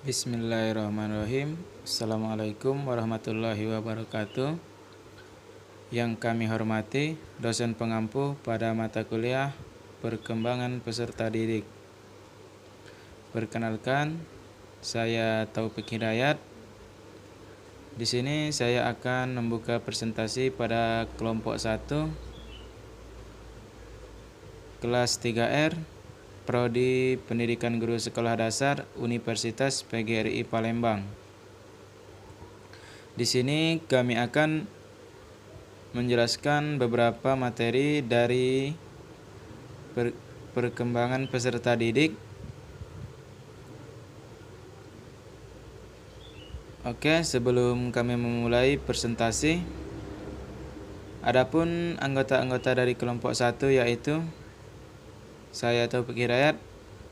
Bismillahirrahmanirrahim. Assalamualaikum warahmatullahi wabarakatuh. Yang kami hormati dosen pengampu pada mata kuliah Perkembangan Peserta Didik. Perkenalkan, saya Taufik Hidayat. Di sini saya akan membuka presentasi pada kelompok 1 kelas 3R Prodi Pendidikan Guru Sekolah Dasar Universitas PGRI Palembang. Di sini kami akan menjelaskan beberapa materi dari perkembangan peserta didik. Oke, sebelum kami memulai presentasi, adapun anggota-anggota dari kelompok 1 yaitu saya Taufik Hidayat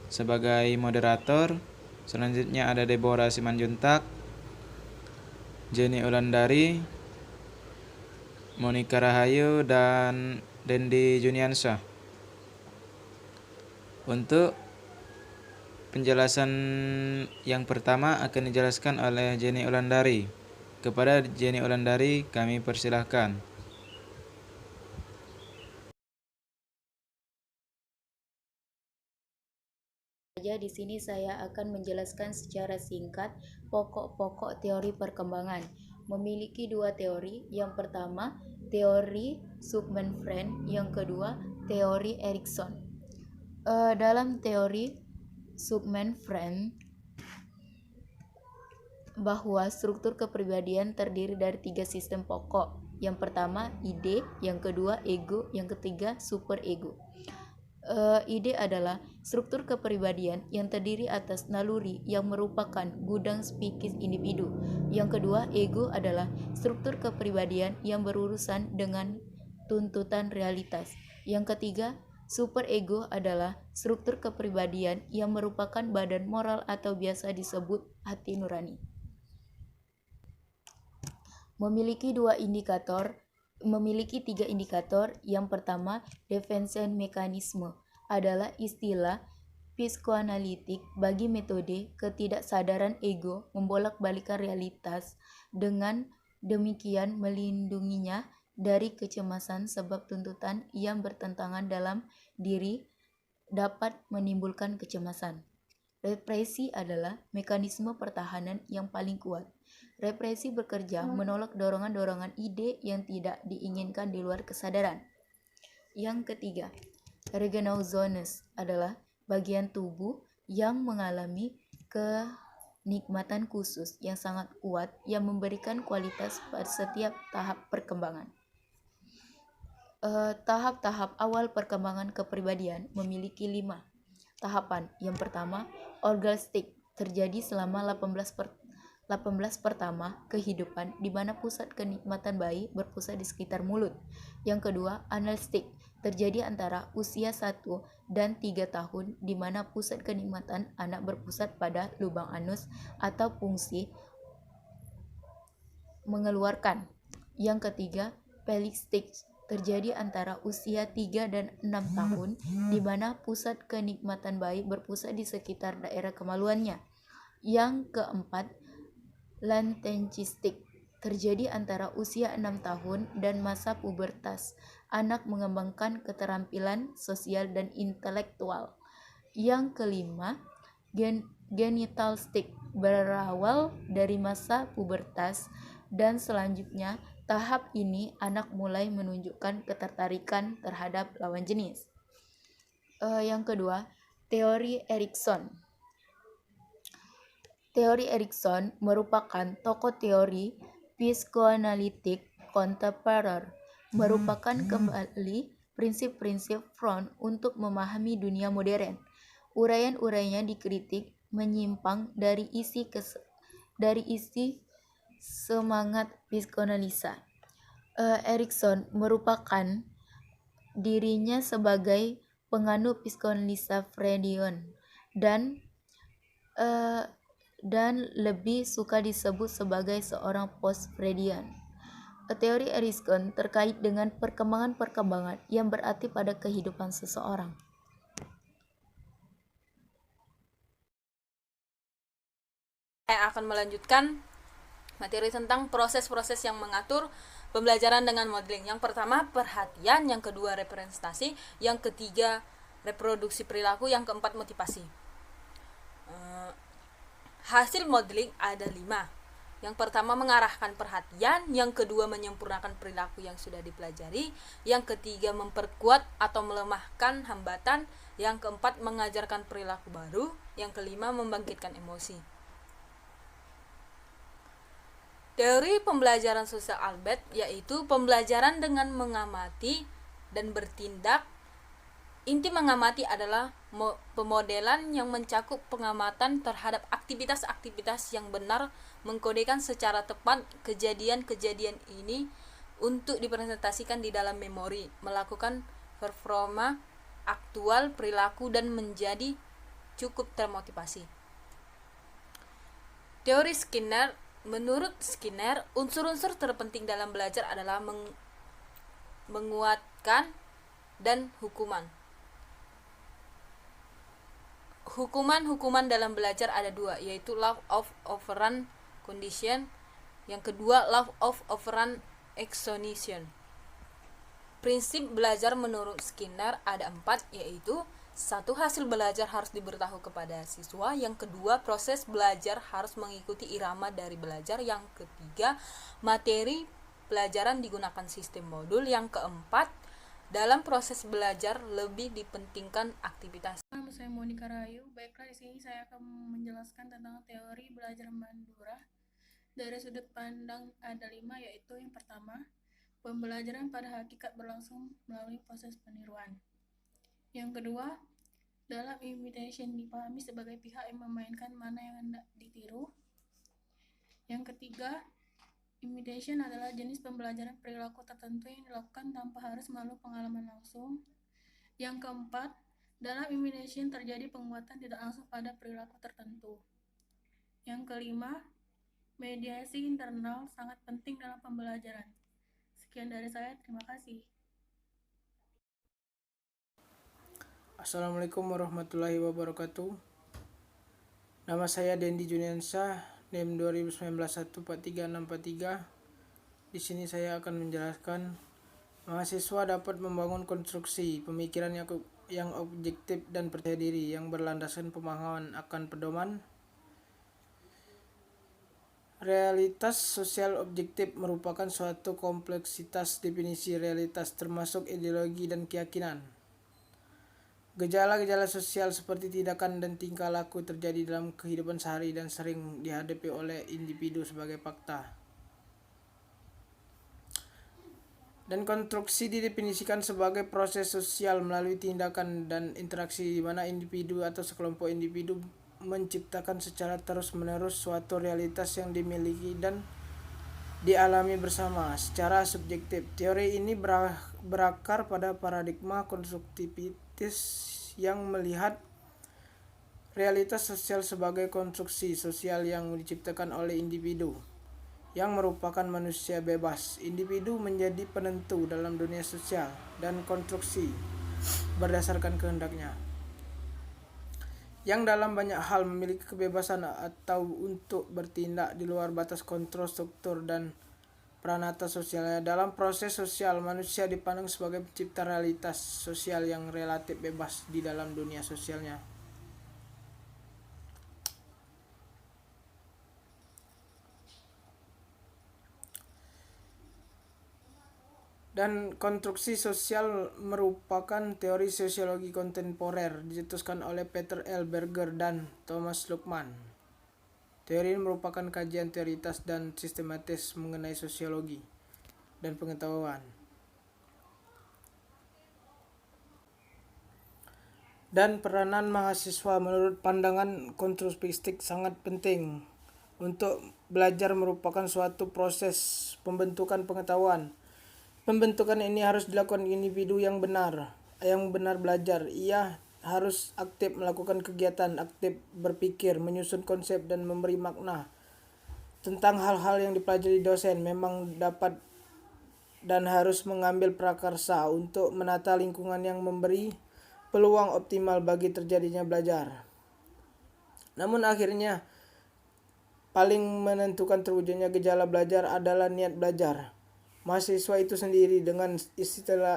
sebagai moderator. Selanjutnya ada Deborah Simanjuntak, Jenny Ulandari, Monica Rahayu, dan Dendi Juniansyah. Untuk penjelasan yang pertama akan dijelaskan oleh Jenny Ulandari. Kepada Jenny Ulandari kami persilahkan. Di sini saya akan menjelaskan secara singkat pokok-pokok teori perkembangan. Memiliki dua teori. Yang pertama, teori Submenfren. Yang kedua, teori Erikson. Dalam teori Submenfren, bahwa struktur kepribadian terdiri dari 3 sistem pokok. Yang pertama, ide. Yang kedua, ego. Yang ketiga, superego. Ide adalah struktur kepribadian yang terdiri atas naluri yang merupakan gudang psikis individu. Yang kedua, ego adalah struktur kepribadian yang berurusan dengan tuntutan realitas. Yang ketiga, superego adalah struktur kepribadian yang merupakan badan moral atau biasa disebut hati nurani. Memiliki tiga indikator. Yang pertama, defension mechanism adalah istilah psikoanalitik bagi metode ketidaksadaran ego membolak-balikan realitas, dengan demikian melindunginya dari kecemasan sebab tuntutan yang bertentangan dalam diri dapat menimbulkan kecemasan. Represi adalah mekanisme pertahanan yang paling kuat. Represi bekerja menolak dorongan-dorongan ide yang tidak diinginkan di luar kesadaran. Yang ketiga, regional zones adalah bagian tubuh yang mengalami kenikmatan khusus yang sangat kuat yang memberikan kualitas pada setiap tahap perkembangan. Tahap-tahap awal perkembangan kepribadian memiliki 5 tahapan. Yang pertama, orgastik, terjadi selama 18 pertama kehidupan, di mana pusat kenikmatan bayi berpusat di sekitar mulut. Yang kedua, analstik, terjadi antara usia 1 dan 3 tahun, di mana pusat kenikmatan anak berpusat pada lubang anus atau fungsi mengeluarkan. Yang ketiga, pelistik, terjadi antara usia 3 dan 6 tahun, di mana pusat kenikmatan bayi berpusat di sekitar daerah kemaluannya. Yang keempat, lantencistik, terjadi antara usia 6 tahun dan masa pubertas. Anak mengembangkan keterampilan sosial dan intelektual. Yang kelima, genitalstik, berawal dari masa pubertas, dan selanjutnya tahap ini anak mulai menunjukkan ketertarikan terhadap lawan jenis. Yang kedua, teori Erikson. Teori Erikson merupakan tokoh teori psikoanalitik kontemporer, merupakan kembali prinsip-prinsip Freud untuk memahami dunia modern. Uraian-uraiannya dikritik menyimpang dari isi semangat psikoanalisa. Erikson merupakan dirinya sebagai penganut psikoanalisa Freudian dan lebih suka disebut sebagai seorang post-Freudian. Teori Erikson terkait dengan perkembangan-perkembangan yang berarti pada kehidupan seseorang. Saya akan melanjutkan materi tentang proses-proses yang mengatur pembelajaran dengan modeling. Yang pertama perhatian, yang kedua representasi, yang ketiga reproduksi perilaku, yang keempat motivasi. Hasil modeling ada 5. Yang pertama mengarahkan perhatian, yang kedua menyempurnakan perilaku yang sudah dipelajari, yang ketiga memperkuat atau melemahkan hambatan, yang keempat mengajarkan perilaku baru, yang kelima membangkitkan emosi. Teori pembelajaran sosial Albert yaitu pembelajaran dengan mengamati dan bertindak. Inti mengamati adalah pemodelan yang mencakup pengamatan terhadap aktivitas-aktivitas yang benar, mengkodekan secara tepat kejadian-kejadian ini untuk dipresentasikan di dalam memori, melakukan performa aktual perilaku dan menjadi cukup termotivasi. Teori Skinner. Menurut Skinner, unsur-unsur terpenting dalam belajar adalah menguatkan dan hukuman. Hukuman dalam belajar ada 2, yaitu law of operant condition, yang kedua law of operant exoneration. Prinsip belajar menurut Skinner ada 4, yaitu 1. Hasil belajar harus diberitahu kepada siswa. Yang kedua, proses belajar harus mengikuti irama dari belajar. Yang ketiga, materi pelajaran digunakan sistem modul. Yang keempat, dalam proses belajar lebih dipentingkan aktivitas. Nama saya Monika Rayu. Baiklah, di sini saya akan menjelaskan tentang teori belajar Bandura. Dari sudut pandang ada 5, yaitu yang pertama, pembelajaran pada hakikat berlangsung melalui proses peniruan. Yang kedua, dalam imitation dipahami sebagai pihak yang memainkan mana yang hendak ditiru. Yang ketiga, imitation adalah jenis pembelajaran perilaku tertentu yang dilakukan tanpa harus melalui pengalaman langsung. Yang keempat, dalam imitation terjadi penguatan tidak langsung pada perilaku tertentu. Yang kelima, mediasi internal sangat penting dalam pembelajaran. Sekian dari saya, terima kasih. Assalamualaikum warahmatullahi wabarakatuh. Nama saya Dendi Juniansyah, NIM 2019-143-643. Di sini saya akan menjelaskan mahasiswa dapat membangun konstruksi pemikiran yang objektif dan percaya diri yang berlandaskan pemahaman akan pedoman. Realitas sosial objektif merupakan suatu kompleksitas definisi realitas termasuk ideologi dan keyakinan. Gejala-gejala sosial seperti tindakan dan tingkah laku terjadi dalam kehidupan sehari dan sering dihadapi oleh individu sebagai fakta. Dan konstruksi didefinisikan sebagai proses sosial melalui tindakan dan interaksi di mana individu atau sekelompok individu menciptakan secara terus-menerus suatu realitas yang dimiliki dan dialami bersama secara subjektif. Teori ini berakar pada paradigma konstruktivitas yang melihat realitas sosial sebagai konstruksi sosial yang diciptakan oleh individu yang merupakan manusia bebas. Individu menjadi penentu dalam dunia sosial dan konstruksi berdasarkan kehendaknya, yang dalam banyak hal memiliki kebebasan atau untuk bertindak di luar batas kontrol struktur dan peranata sosialnya. Dalam proses sosial, manusia dipandang sebagai pencipta realitas sosial yang relatif bebas di dalam dunia sosialnya. Dan konstruksi sosial merupakan teori sosiologi kontemporer dicetuskan oleh Peter L. Berger dan Thomas Luckmann. Teori ini merupakan kajian teoritis dan sistematis mengenai sosiologi dan pengetahuan. Dan peranan mahasiswa menurut pandangan konstruktivistik sangat penting untuk belajar merupakan suatu proses pembentukan pengetahuan. Pembentukan ini harus dilakukan individu yang benar belajar. Ia harus aktif melakukan kegiatan, aktif berpikir, menyusun konsep dan memberi makna tentang hal-hal yang dipelajari dosen. Memang dapat dan harus mengambil prakarsa untuk menata lingkungan yang memberi peluang optimal bagi terjadinya belajar. Namun akhirnya paling menentukan terwujudnya gejala belajar adalah niat belajar. Mahasiswa itu sendiri dengan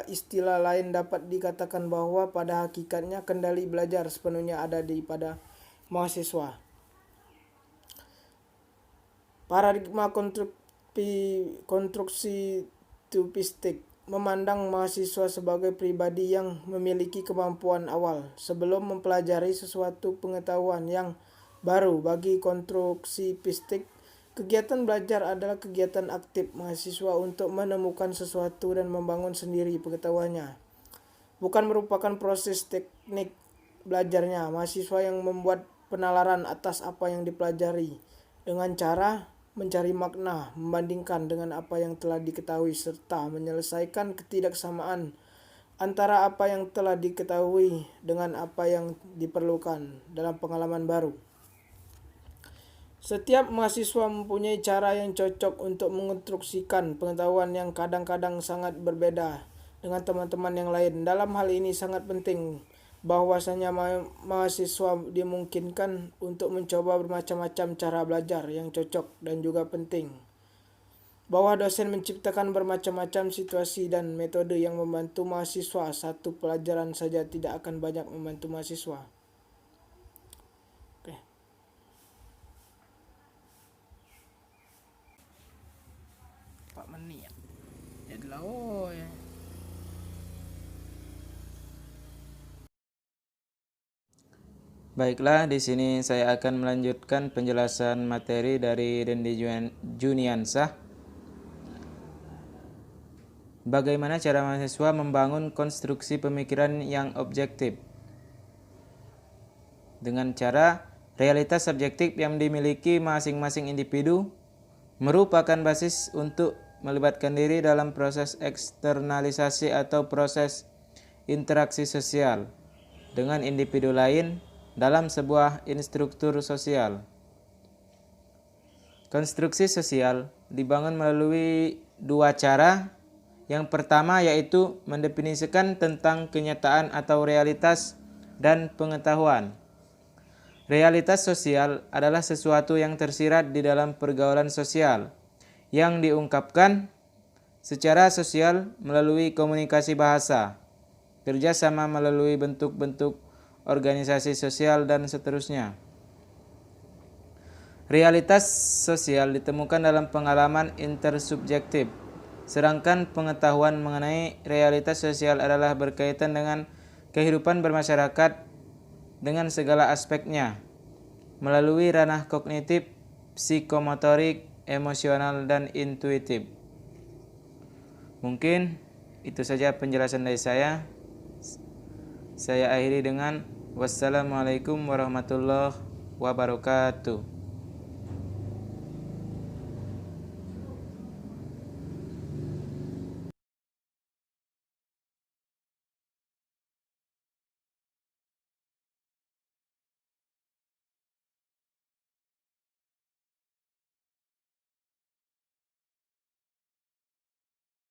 istilah lain dapat dikatakan bahwa pada hakikatnya kendali belajar sepenuhnya ada pada mahasiswa. Paradigma konstruktivistik memandang mahasiswa sebagai pribadi yang memiliki kemampuan awal sebelum mempelajari sesuatu pengetahuan yang baru. Bagi konstruktivistik, kegiatan belajar adalah kegiatan aktif mahasiswa untuk menemukan sesuatu dan membangun sendiri pengetahuannya, bukan merupakan proses teknik belajarnya. Mahasiswa yang membuat penalaran atas apa yang dipelajari dengan cara mencari makna, membandingkan dengan apa yang telah diketahui, serta menyelesaikan ketidaksamaan antara apa yang telah diketahui dengan apa yang diperlukan dalam pengalaman baru. Setiap mahasiswa mempunyai cara yang cocok untuk mengonstruksikan pengetahuan yang kadang-kadang sangat berbeda dengan teman-teman yang lain. Dalam hal ini sangat penting bahwasanya mahasiswa dimungkinkan untuk mencoba bermacam-macam cara belajar yang cocok, dan juga penting bahwa dosen menciptakan bermacam-macam situasi dan metode yang membantu mahasiswa. Satu pelajaran saja tidak akan banyak membantu mahasiswa. Pak menit ya adalah ya. Baiklah, di sini saya akan melanjutkan penjelasan materi dari Dendi Juniansah. Bagaimana cara mahasiswa membangun konstruksi pemikiran yang objektif? Dengan cara realitas subjektif yang dimiliki masing-masing individu merupakan basis untuk melibatkan diri dalam proses eksternalisasi atau proses interaksi sosial dengan individu lain dalam sebuah instruktur sosial. Konstruksi sosial dibangun melalui dua cara. Yang pertama yaitu mendefinisikan tentang kenyataan atau realitas dan pengetahuan. Realitas sosial adalah sesuatu yang tersirat di dalam pergaulan sosial yang diungkapkan secara sosial melalui komunikasi bahasa, kerjasama melalui bentuk-bentuk organisasi sosial, dan seterusnya. Realitas sosial ditemukan dalam pengalaman intersubjektif, sedangkan pengetahuan mengenai realitas sosial adalah berkaitan dengan kehidupan bermasyarakat dengan segala aspeknya, melalui ranah kognitif, psikomotorik, emosional, dan intuitif. Mungkin itu saja penjelasan dari saya. Saya akhiri dengan wassalamualaikum warahmatullahi wabarakatuh.